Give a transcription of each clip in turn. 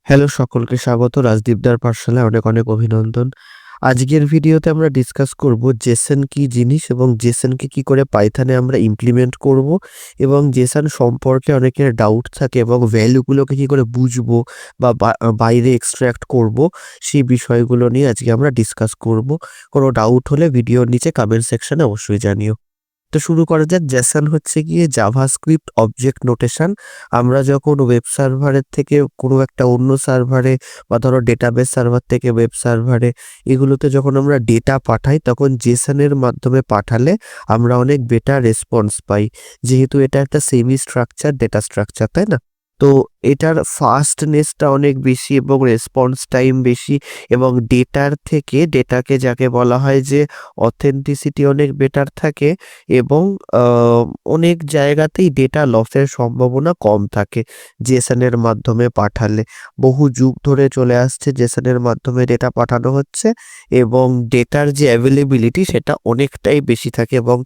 Hello সকলকে স্বাগত রাজদীপদার পাঠশালায় অনেক অনেক অভিনন্দন। আজকের ভিডিওতে আমরা ডিসকাস করব জেসন কি জিনিস এবং জেসনকে কি করে পাইথনে আমরা ইমপ্লিমেন্ট করব এবং জেসন সম্পর্কে অনেকের ডাউট থাকে এবং ভ্যালুগুলোকে কি করে বুঝবো বা বাইরে এক্সট্রাক্ট করব সেই বিষয়গুলো নিয়ে আজকে আমরা ডিসকাস করব। কোনো ডাউট হলে ভিডিওর নিচে কমেন্ট সেকশনে অবশ্যই জানিও। তো শুরু করা যাক। জেসন হচ্ছে গিয়ে জাভাস্ক্রিপ্ট অবজেক্ট নোটেশন। আমরা যখন ওয়েব সার্ভারের থেকে কোনো একটা অন্য সার্ভারে বা ধরো ডেটাবেস সার্ভার থেকে ওয়েব সার্ভারে এগুলোতে যখন আমরা ডেটা পাঠাই তখন জেসনের মাধ্যমে পাঠালে আমরা অনেক বেটার রেসপন্স পাই, যেহেতু এটা একটা সেমি স্ট্রাকচার ডেটা স্ট্রাকচার, তাই না? তো এটার ফাস্টনেসটা অনেক বেশি এবং রেসপন্স টাইম বেশি এবং ডেটার থেকে ডেটাকে যাকে বলা হয় যে অথেন্টিসিটি অনেক বেটার থাকে এবং অনেক জায়গাতেই ডেটা লসের সম্ভাবনা কম থাকে জেসনের মাধ্যমে পাঠালে। বহু যুগ ধরে চলে আসছে জেসনের মাধ্যমে ডেটা পাঠানো হচ্ছে এবং ডেটার যে অ্যাভেলেবিলিটি সেটা অনেকটাই বেশি থাকে এবং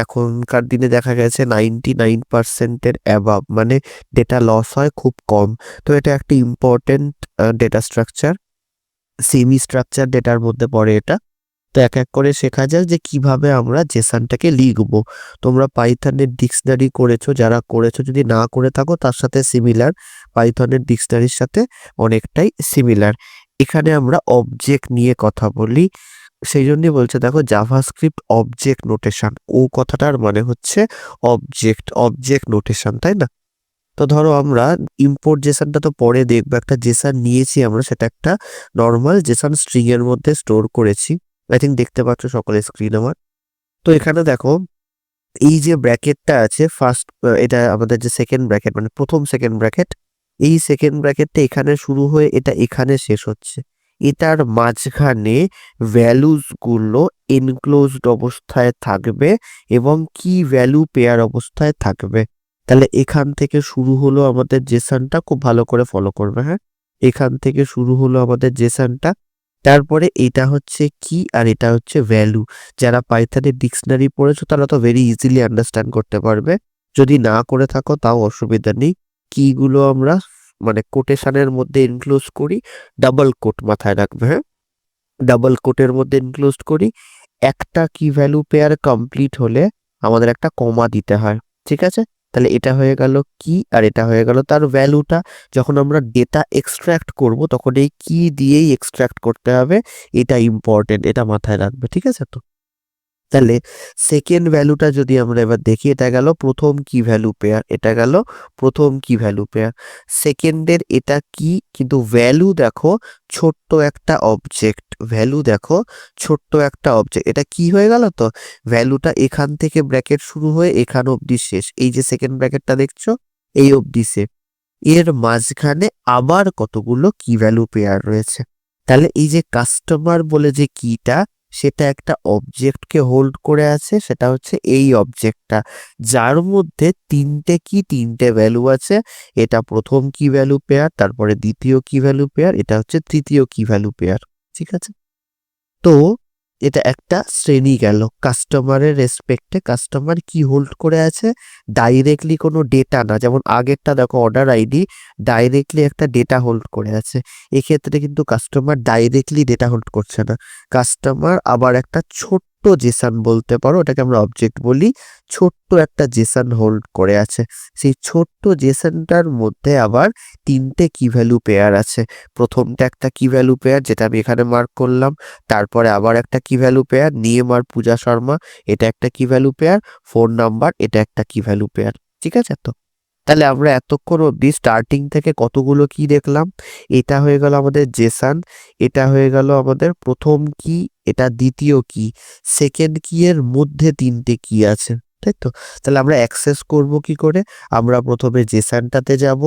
এখনকার দিনে দেখা গেছে 99%-এর অ্যাবাভ, মানে ডেটা লস হয় খুব কম। তো এটা একটা important data structure, semi structure ডেটার মধ্যে পড়ে এটা। তো এক এক করে শেখা যাক যে কিভাবে আমরা জেসনটাকে লিখবো। তোমরা পাইথনের ডিকশনারি করেছো, যারা করেছো, যদি না করে থাকো তার সাথে সিমিলার, পাইথনের ডিকশনারির সাথে অনেকটাই সিমিলার। এখানে আমরা অবজেক্ট নিয়ে কথা বলি, সেই জন্যই বলছে দেখো জাভাস্ক্রিপ্ট অবজেক্ট নোটেশন। ও কথাটার মানে হচ্ছে অবজেক্ট, অবজেক্ট নোটেশন, তাই না? তো ধরো আমরা ইম্পোর্ট জেসনটা তো পরে দেখবো। একটা জেসন নিয়েছি আমরা, সেটা একটা নর্মাল জেসন স্ট্রিং এর মধ্যে স্টোর করেছি। আই থিঙ্ক দেখতে পাচ্ছ সকলের স্ক্রিন আমার। তো এখানে দেখো এই যে ব্র্যাকেটটা আছে ফার্স্ট, এটা আমাদের যে সেকেন্ড ব্র্যাকেট, মানে প্রথম সেকেন্ড ব্র্যাকেট, এই সেকেন্ড ব্র্যাকেটটা এখানে শুরু হয়ে এটা এখানে শেষ হচ্ছে। এটার মাঝখানে ভ্যালুস গুলো এনক্লোজড অবস্থায় থাকবে এবং কি ভ্যালু পেয়ার অবস্থায় থাকবে। তাহলে এখান থেকে শুরু হলো আমাদের জেসনটা, খুব ভালো করে ফলো করবে, হ্যাঁ? এখান থেকে শুরু হলো আমাদের জেসনটা, তারপরে এটা হচ্ছে কি আর এটা হচ্ছে ভ্যালু। যারা পাইথনের ডিকশনারি পড়েছো তারা তো ভেরি ইজিলি আন্ডারস্ট্যান্ড করতে পারবে, যদি না করে থাকো তাও অসুবিধা নেই। কিগুলো আমরা মানে কোটেশনের মধ্যে ইনক্লুড করি, ডাবল কোট মাথায় রাখবে, হ্যাঁ? ডাবল কোটের মধ্যে ইনক্লুড করি। একটা কি ভ্যালু পেয়ার কমপ্লিট হলে আমাদের একটা কমা দিতে হয়, ঠিক আছে? তাহলে এটা হয়ে গেল কি আর এটা হয়ে গেল তার ভ্যালুটা। যখন আমরা ডেটা এক্সট্রাক্ট করব তখন এই কি দিয়েই এক্সট্রাক্ট করতে হবে, এটা ইম্পর্টেন্ট, এটা মাথায় রাখবে, ঠিক আছে? তো তাহলে সেকেন্ড ভ্যালুটা যদি আমরা এবার দেখি, এটা গেল প্রথম কি ভ্যালু পেয়ার, এটা গেল প্রথম কি ভ্যালু পেয়ার। সেকেন্ডের এটা কি, কিন্তু ভ্যালু দেখো ছোট্ট একটা অবজেক্ট, ভ্যালু দেখো ছোট্ট একটা অবজেক্ট। এটা কি হয়ে গেল? তো ভ্যালুটা এখান থেকে ব্র্যাকেট শুরু হয়ে এখান অবধি শেষ। এই যে সেকেন্ড ব্র্যাকেটটা দেখছো, এই অবধি শেষ। এর মাঝখানে আবার কতগুলো কি ভ্যালু পেয়ার রয়েছে। তাহলে এই যে কাস্টমার বলে যে কিটা, সেটা একটা অবজেক্টকে হোল্ড করে আছে, সেটা হচ্ছে এই অবজেক্টটা, যার মধ্যে তিনটে কি তিনটে ভ্যালু আছে। এটা প্রথম কি ভ্যালু পেয়ার, তারপরে দ্বিতীয় কি ভ্যালু পেয়ার, এটা হচ্ছে তৃতীয় কি ভ্যালু পেয়ার, ঠিক আছে? তো এটা একটা শ্রেণী গেল। কাস্টমারের রেসপেক্টে কাস্টমার কি হোল্ড করে আছে, ডাইরেক্টলি কোনো ডেটা না। যেমন আগেরটা দেখো অর্ডার আইডি ডাইরেক্টলি একটা ডেটা হোল্ড করে আছে, এক্ষেত্রে কিন্তু কাস্টমার ডাইরেক্টলি ডেটা হোল্ড করছে না। কাস্টমার আবার একটা ছোট্ট জেসন বলতে পারো, ওটাকে আমরা অবজেক্ট বলি, ছোট্ট একটা জেসন হোল্ড করে আছে। সেই ছোট্ট জেসনটার মধ্যে আবার তিনটে কি ভ্যালু পেয়ার আছে। প্রথমটা একটা কি ভ্যালু পেয়ার, যেটা আমি এখানে মার্ক করলাম। তারপরে আবার একটা কি ভ্যালু পেয়ার, নেম আর পূজা শর্মা, এটা একটা কি ভ্যালু পেয়ার। ফোন নাম্বার, এটা একটা কি ভ্যালু পেয়ার, ঠিক আছে? তো তাহলে আমরা এতক্ষণ অবধি স্টার্টিং থেকে কতগুলো কি দেখলাম। এটা হয়ে গেল আমাদের জেসন, এটা হয়ে গেল আমাদের প্রথম কি, এটা দ্বিতীয় কি, সেকেন্ড কি এর মধ্যে তিনটে কি আছে, তাই তো? তাহলে আমরা অ্যাক্সেস করব কি করে? আমরা প্রথমে জেসনটাতে যাব,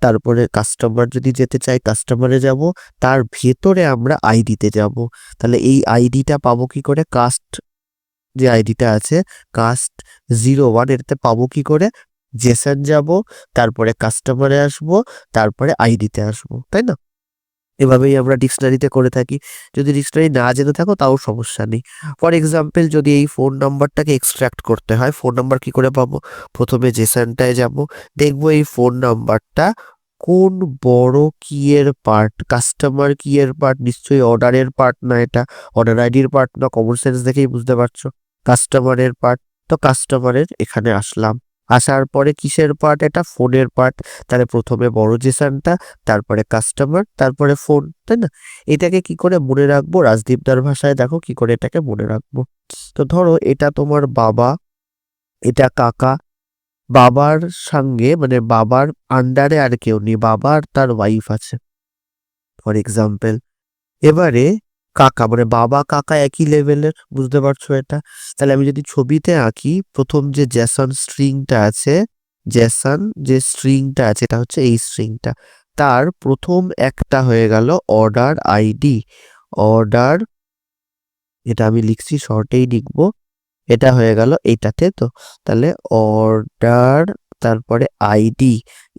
তারপরে কাস্টমার যদি যেতে চাই কাস্টমারে যাব, তার ভেতরে আমরা আইডিতে যাব। তাহলে এই আইডিটা পাবো কি করে? কাস্ট যে আইডিটা আছে, কাস্ট 01, এটাতে পাবো কি করে? জেসন যাব, তারপরে কাস্টমারে আসব, তারপরে আইডিতে আসব, তাই না? এভাবেই আমরা ডিকশনারিতে করে থাকি। যদি ডিকশনারি না জেনে থাকো তাও সমস্যা নেই। ফর এক্সাম্পল, যদি এই ফোন নাম্বারটাকে এক্সট্রাক্ট করতে হয়, ফোন নাম্বার কি করে পাবো? প্রথমে জেসনটায় যাব, দেখবো এই ফোন নাম্বারটা কোন বড় কি এর পার্ট? কাস্টমার কি এর পার্ট? নিশ্চয়ই অর্ডারের পার্ট না এটা, অর্ডার আইডির পার্ট না, কমন সেন্স দেখেই বুঝতে পারছো কাস্টমারের পার্ট। তো কাস্টমারের এখানে আসলাম, আসার পরে কিসের পার্ট? এটা ফোনের পার্ট। তাহলে প্রথমে বড় জেসানটা, তারপরে কাস্টমার, তারপরে ফোন, তাই না? এটাকে কি করে মনে রাখবো? রাজদীপদার ভাষায় দেখো কি করে এটাকে মনে রাখবো। তো ধরো এটা তোমার বাবা, এটা কাকা, বাবার সঙ্গে মানে বাবার আন্ডারে আর কেউ নেই, বাবা আর তার ওয়াইফ আছে ফর এক্সাম্পল। এবারে কাকা মানে বাবা কাকা একই লেভেলের, বুঝতে পারছো এটা? তাহলে আমি যদি ছবিতে আঁকি, প্রথম যে জেসন স্ট্রিংটা আছে, জেসন যে স্ট্রিংটা আছে এটা হচ্ছে এই স্ট্রিংটা, তার প্রথম একটা হয়ে গেল অর্ডার আইডি। অর্ডার, এটা আমি লিখছি শর্টেই লিখবো, এটা হয়ে গেল এইটাতে। তো তাহলে অর্ডার, তারপরে আইডি,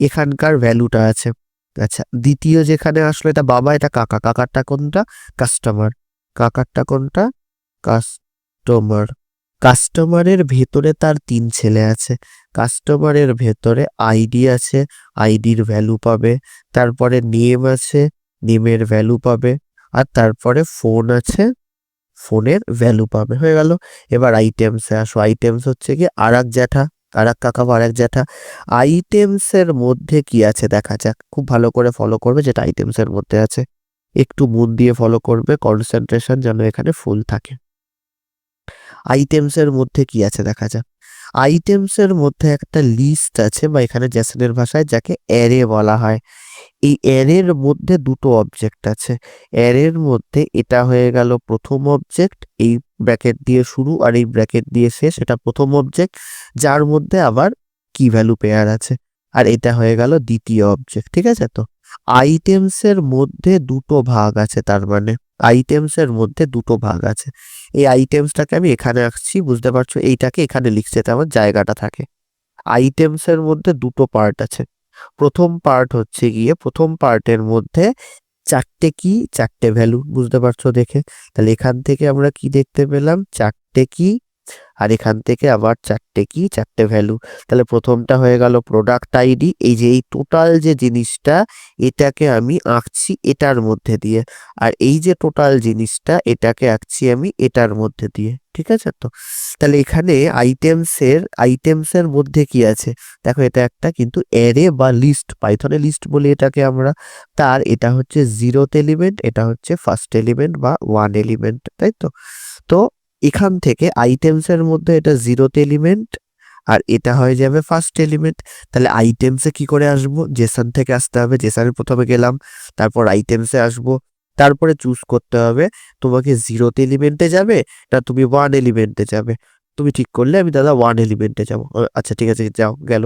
এখানকার ভ্যালুটা আছে। আচ্ছা, দ্বিতীয় যেখানে আসলো এটা বাবা, এটা কাকা, কাকারটা কোনটা? কাস্টমার। কাকারটা কোনটা? কাস্টমার। কাস্টমারের ভেতরে তার 3 ছেলে আছে, কাস্টমারের ভেতরে আইডি আছে, আইডির ভ্যালু পাবে, তারপরে নেম আছে, নেমের ভ্যালু পাবে, আর তারপরে ফোন আছে, ফোনের ভ্যালু পাবে। হয়ে গেল। এবার আইটেমসে আসো। আইটেমস হচ্ছে কি আরেক জ্যাঠা, আরেক কাকা বা আরেক জ্যাঠা। আইটেমসের মধ্যে কি আছে দেখা যাক, খুব ভালো করে ফলো করবে যেটা আইটেমসের মধ্যে আছে, একটু মন দিয়ে ফলো করবে, কনসেন্ট্রেশন যেন এখানে ফুল থাকে। আইটেমসের মধ্যে কি আছে দেখা যাক। আইটেমসের মধ্যে একটা লিস্ট আছে, বা এখানে জেসনের ভাষায় যাকে অ্যারে বলা হয়। এই অ্যারের মধ্যে দুটো অবজেক্ট আছে। অ্যারের মধ্যে এটা হয়ে গেল প্রথম অবজেক্ট, এই ব্র্যাকেট দিয়ে শুরু আর এই ব্র্যাকেট দিয়ে শেষ, এটা প্রথম অবজেক্ট, যার মধ্যে আবার কি ভ্যালু পেয়ার আছে। আর এটা হয়ে গেল দ্বিতীয় অবজেক্ট, ঠিক আছে? তো আইটেমসের মধ্যে দুটো ভাগ আছে, তার মানে আইটেমসের মধ্যে দুটো ভাগ আছে। এই আইটেমসটাকে আমি এখানে আঁকছি, বুঝতে পারছো? এইটাকে এখানে লিখছে, এটা আমার জায়গাটা থাকে। আইটেমসের মধ্যে দুটো পার্ট আছে। প্রথম পার্ট হচ্ছে গিয়ে, প্রথম পার্টের মধ্যে 4টে কি, 4টে ভ্যালু, বুঝতে পারছো দেখে? তাহলে এখান থেকে আমরা কি দেখতে পেলাম? 4টে কি, আর এখান থেকে আবার 4টে কি, 4টে ভ্যালু। তাহলে প্রথমটা হয়ে গেল প্রোডাক্ট আইডি, এই যে এই টোটাল যে জিনিসটা, এটাকে আমি আঁকছি এটার মধ্যে দিয়ে, আর এই যে টোটাল জিনিসটা এটাকে আঁকছি আমি এটার মধ্যে দিয়ে, ঠিক আছে? তো তাহলে এখানে আইটেমসের মধ্যে কি আছে দেখো, এটা একটা কিন্তু অ্যারে বা লিস্ট, পাইথনে লিস্ট বলি এটাকে আমরা। তার এটা হচ্ছে 0th এলিমেন্ট, এটা হচ্ছে ফার্স্ট এলিমেন্ট বা 1 এলিমেন্ট, তাই তো? তো এখান থেকে আইটেমসের মধ্যে এটা 0th এলিমেন্ট, আর এটা হয়ে যাবে ফার্স্ট এলিমেন্ট। তাহলে আইটেমসে কি করে আসবো? জেসন থেকে আসতে হবে, জেসনের প্রথমে গেলাম, তারপর আইটেমসে আসবো, তারপরে চুজ করতে হবে তোমাকে 0th এলিমেন্টে যাবে না তুমি 1 এলিমেন্টে যাবে। তুমি ঠিক করলে আমি দাদা 1 এলিমেন্টে যাবো। আচ্ছা ঠিক আছে, যাও, গেল।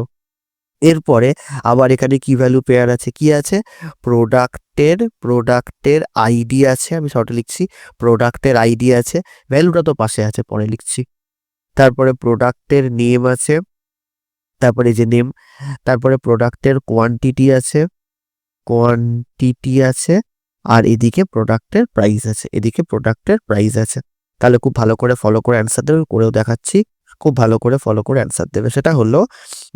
এরপরে আবার এখানে কি ভ্যালু পেয়ার আছে? কি আছে? প্রোডাক্টের আইডি আছে, আমি শর্টে লিখছি, প্রোডাক্টের আইডি আছে, ভ্যালুটা তো পাশে আছে, পরে লিখছি। তারপরে প্রোডাক্টের নেম আছে, তারপরে যে নেম, তারপরে প্রোডাক্টের কোয়ান্টিটি আছে, কোয়ান্টিটি আছে, আর এদিকে প্রোডাক্টের প্রাইস আছে, এদিকে প্রোডাক্টের প্রাইস আছে। তাহলে খুব ভালো করে ফলো করে অ্যান্সার দেবে, করেও দেখাচ্ছি, খুব ভালো করে ফলো করে অ্যান্সার দেবে। সেটা হলো,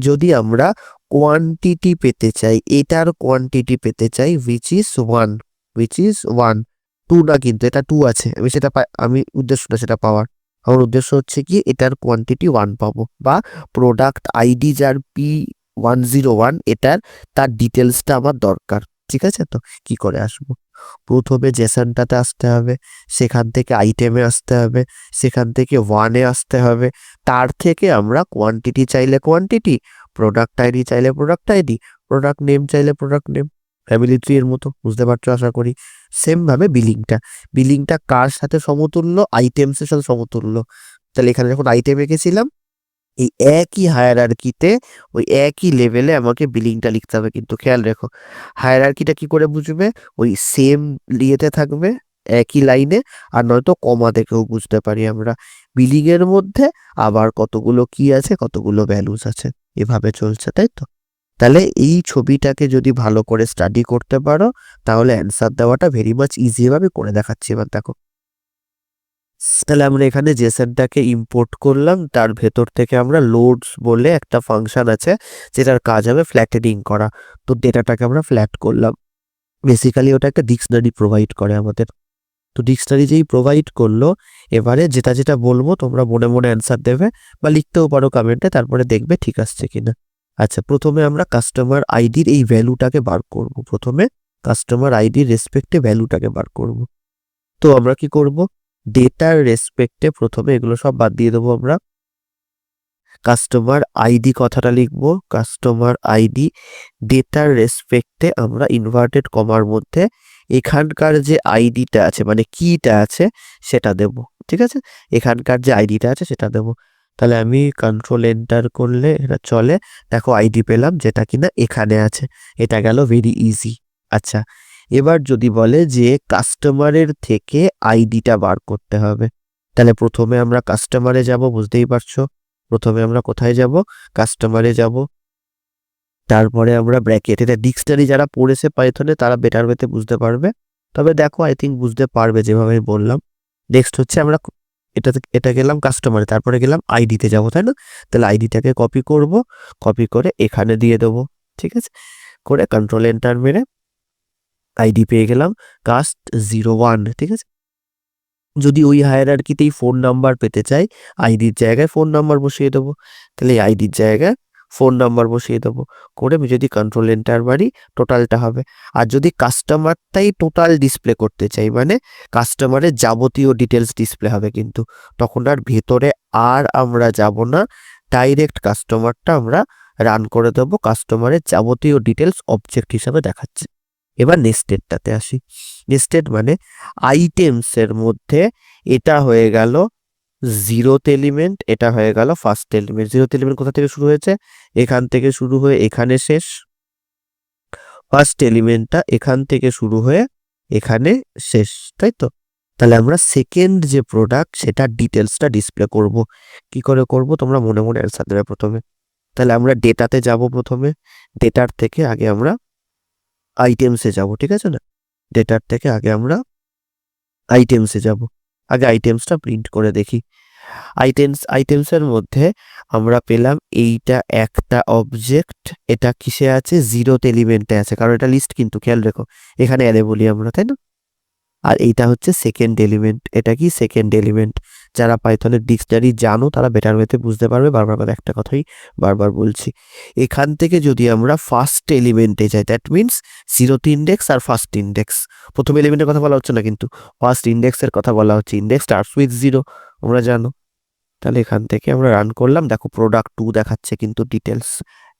যদি আমরা কোয়ান্টিটি পেতে চাই, এটার কোয়ান্টিটি পেতে চাই which is 1, 2 না, কিন্তু এটা 2 আছে, আমি সেটা আমি উদ্দেশ্যটা সেটা পাওয়ার, আমার উদ্দেশ্য হচ্ছে কি এটার কোয়ান্টিটি 1 পাবো, বা প্রোডাক্ট আইডি যার P101, এটার তার ডিটেলসটা আমার দরকার, ঠিক আছে? তো কি করে আসবো? প্রথমে জেসনটাতে আসতে হবে, সেখান থেকে আইটেমে আসতে হবে, সেখান থেকে 1-এ আসতে হবে, তার থেকে আমরা কোয়ান্টিটি চাইলে কোয়ান্টিটি, প্রোডাক্ট আইডি চাইলে প্রোডাক্ট আইডি, প্রোডাক্ট নেম চাইলে প্রোডাক্ট নেম, ফ্যামিলি ট্রি এর মতো, বুঝতে পারছো আশা করি। সেম ভাবে বিলিংটা কার সাথে সমতুল্য? আইটেমসের সাথে সমতুল্য। তাহলে এখানে যখন আইটেম এঁকেছিলাম, এই একই হায়ারার্কিতে ওই একই লেভেলে আমাকে বিলিংটা লিখতে হবে, কিন্তু খেয়াল রেখো হায়ারার্কিটা কি করে বুঝবে? ওই সেম ইয়েতে থাকবে, একই লাইনে, আর নয়তো কমা দেখেও বুঝতে পারি আমরা বিলিং এর মধ্যে আবার কতগুলো কি আছে, কতগুলো ভ্যালুস আছে, এভাবে চলছে, তাই তো? তাহলে এই ছবিটাকে যদি ভালো করে স্টাডি করতে পারো, তাহলে অ্যান্সার দেওয়াটা ভেরি মাচ ইজি ভাবে করে দেখাচ্ছি। এবার দেখো, তাহলে আমরা এখানে জেসনটাকে ইম্পোর্ট করলাম, তার ভেতর থেকে আমরা লোডস বলে একটা ফাংশন আছে যেটার কাজ হবে ফ্ল্যাটেনিং করা। তো ডেটাটাকে আমরা ফ্ল্যাট করলাম। বেসিক্যালি ওটা একটা ডিকশনারি প্রোভাইড করে আমাদের। তো ডিকশনারি যেই প্রোভাইড করলো, এবারে যেটা যেটা বলবো তোমরা মনে মনে অ্যান্সার দেবে বা লিখতেও পারো কমেন্টে, তারপরে দেখবে ঠিক আসছে কিনা। আচ্ছা, প্রথমে আমরা কাস্টমার আইডির এই ভ্যালুটাকে বার করব। প্রথমে কাস্টমার আইডির রেসপেক্টে ভ্যালুটাকে বার করব। তো আমরা কি করব, ডেটার রেসপেক্টে প্রথমে এগুলো সব বাদ দিয়ে দেবো আমরা। কাস্টমার আইডি কথাটা লিখবো, কাস্টমার আইডি ডেটার রেসপেক্টে আমরা ইনভার্টেড কমার মধ্যে এখানকার যে আইডিটা আছে মানে কিটা আছে সেটা দেব। ঠিক আছে, এখানকার যে আইডিটা আছে সেটা দেব। তাহলে আমি কন্ট্রোল এন্টার করলে এটা চলে। দেখো আইডি পেলাম যেটা কিনা এখানে আছে, এটা গেল ভেরি ইজি। আচ্ছা, এবার যদি বলে যে কাস্টমারের থেকে আইডিটা বার করতে হবে, তাহলে প্রথমে আমরা কাস্টমারে যাব, বুঝতেই পারছো। প্রথমে আমরা কোথায় যাব, কাস্টমারে যাব, তারপরে আমরা ব্র্যাকেট। এটা ডিকশনারি যারা পড়েছে পাইথনে তারা বেটার ওয়েতে বুঝতে পারবে, তবে দেখো আই থিঙ্ক বুঝতে পারবে যেভাবে আমি বললাম। নেক্সট হচ্ছে আমরা এটা গেলাম কাস্টমারে, তারপরে গেলাম আইডিতে যাব, তাই না? তাহলে আইডিটাকে কপি করব, কপি করে এখানে দিয়ে দেবো। ঠিক আছে, করে কন্ট্রোল এন্টার মেরে আইডি পেয়ে গেলাম কাস্ট 01। ঠিক আছে, যদি ওই হায়ারার্কিতেই ফোন নাম্বার পেতে চাই, আইডির জায়গায় ফোন নাম্বার বসিয়ে দেবো। তাহলে এই আইডির জায়গায় ফোন নাম্বার বসিয়ে দেবো, করে আমি যদি কন্ট্রোল এন্টার মারি টোটালটা হবে। আর যদি কাস্টমারটাই টোটাল ডিসপ্লে করতে চাই, মানে কাস্টমারের যাবতীয় ডিটেলস ডিসপ্লে হবে, কিন্তু তখন আর ভেতরে আর আমরা যাব না, ডাইরেক্ট কাস্টমারটা আমরা রান করে দেবো, কাস্টমারের যাবতীয় ডিটেলস অবজেক্ট হিসাবে দেখাচ্ছে। এবার নেস্টেডটাতে আসি। নেস্টেড মানে আইটেমসের মধ্যে এটা হয়ে গেল 0th এলিমেন্ট, এটা হয়ে গেল ফার্স্ট এলিমেন্ট। 0th এলিমেন্ট কোথা থেকে শুরু হয়েছে, এখান থেকে শুরু হয়ে এখানে শেষ। ফার্স্ট এলিমেন্টটা এখান থেকে শুরু হয়ে এখানে শেষ, তাই তো? তাহলে আমরা সেকেন্ড যে প্রোডাক্ট সেটা ডিটেলসটা ডিসপ্লে করব। কি করে করব তোমরা মনে মনে অ্যান্সার দেবে প্রথমে। তাহলে আমরা ডেটাতে যাব, প্রথমে ডেটার থেকে আগে আমরা আইটেমসে যাব। ঠিক আছে না, ডেটার থেকে আগে আমরা আইটেমসে যাব। আগে আইটেমসটা প্রিন্ট করে দেখি। আইটেমসের মধ্যে আমরা পেলাম এইটা একটা অবজেক্ট, এটা কিসে আছে, 0th এলিমেন্টে আছে, কারণ এটা লিস্ট কিন্তু খেয়াল রেখো, এখানে অ্যারে বলি আমরা, তাই না? আর এইটা হচ্ছে সেকেন্ড এলিমেন্ট, এটা কি সেকেন্ড এলিমেন্ট। যারা পাইথনের ডিকশনারি জানো তারা বেটার ওয়েতে বুঝতে পারবে, বারবার একটা কথাই বারবার বলছি। এখান থেকে যদি আমরা ফার্স্ট এলিমেন্টে যাই, দ্যাট মিনস 0th ইন্ডেক্স আর ফার্স্ট ইন্ডেক্স। প্রথম এলিমেন্টের কথা বলা হচ্ছে না কিন্তু, ফার্স্ট ইন্ডেক্সের কথা বলা হচ্ছে। ইন্ডেক্স স্টার্টস উইথ 0, আমরা জানো। তাহলে এখান থেকে আমরা রান করলাম, দেখো প্রোডাক্ট 2 দেখাচ্ছে কিন্তু ডিটেলস।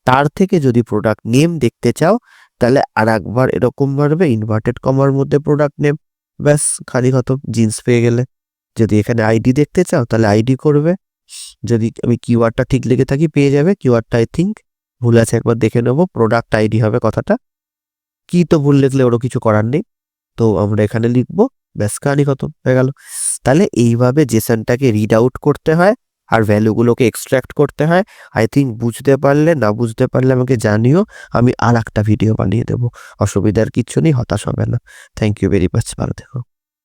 তার থেকে যদি প্রোডাক্ট নেম দেখতে চাও তাহলে আর একবার এরকম মারবে ইনভার্টেড কমার মধ্যে প্রোডাক্ট নেম, ব্যাস খালি খতম, জিন্স পেয়ে গেলে। যদি এখানে আইডি দেখতে চাও তাহলে আইডি করবে, যদি আমি কিওয়ার্ডটা ঠিক লিখে থাকি পেয়ে যাবে। কিওয়ার্ডটা আই থিঙ্ক ভুল আছে, একবার দেখে নেবো। প্রোডাক্ট আইডি হবে কথাটা, কি তো ভুল লিখলে ওরও কিছু করার নেই। তো আমরা এখানে লিখবো, ব্যাস কাহানি খতম হয়ে গেল। তাহলে এইভাবে জেসনটাকে রিড আউট করতে হয় আর ভ্যালুগুলোকে এক্সট্র্যাক্ট করতে হয়। আই থিঙ্ক বুঝতে পারলে, না বুঝতে পারলে আমাকে জানিও, আমি আর একটা ভিডিও বানিয়ে দেবো। অসুবিধার কিচ্ছু নেই, হতাশ হবে না। থ্যাংক ইউ ভেরি মাচ, ভালো থেকো।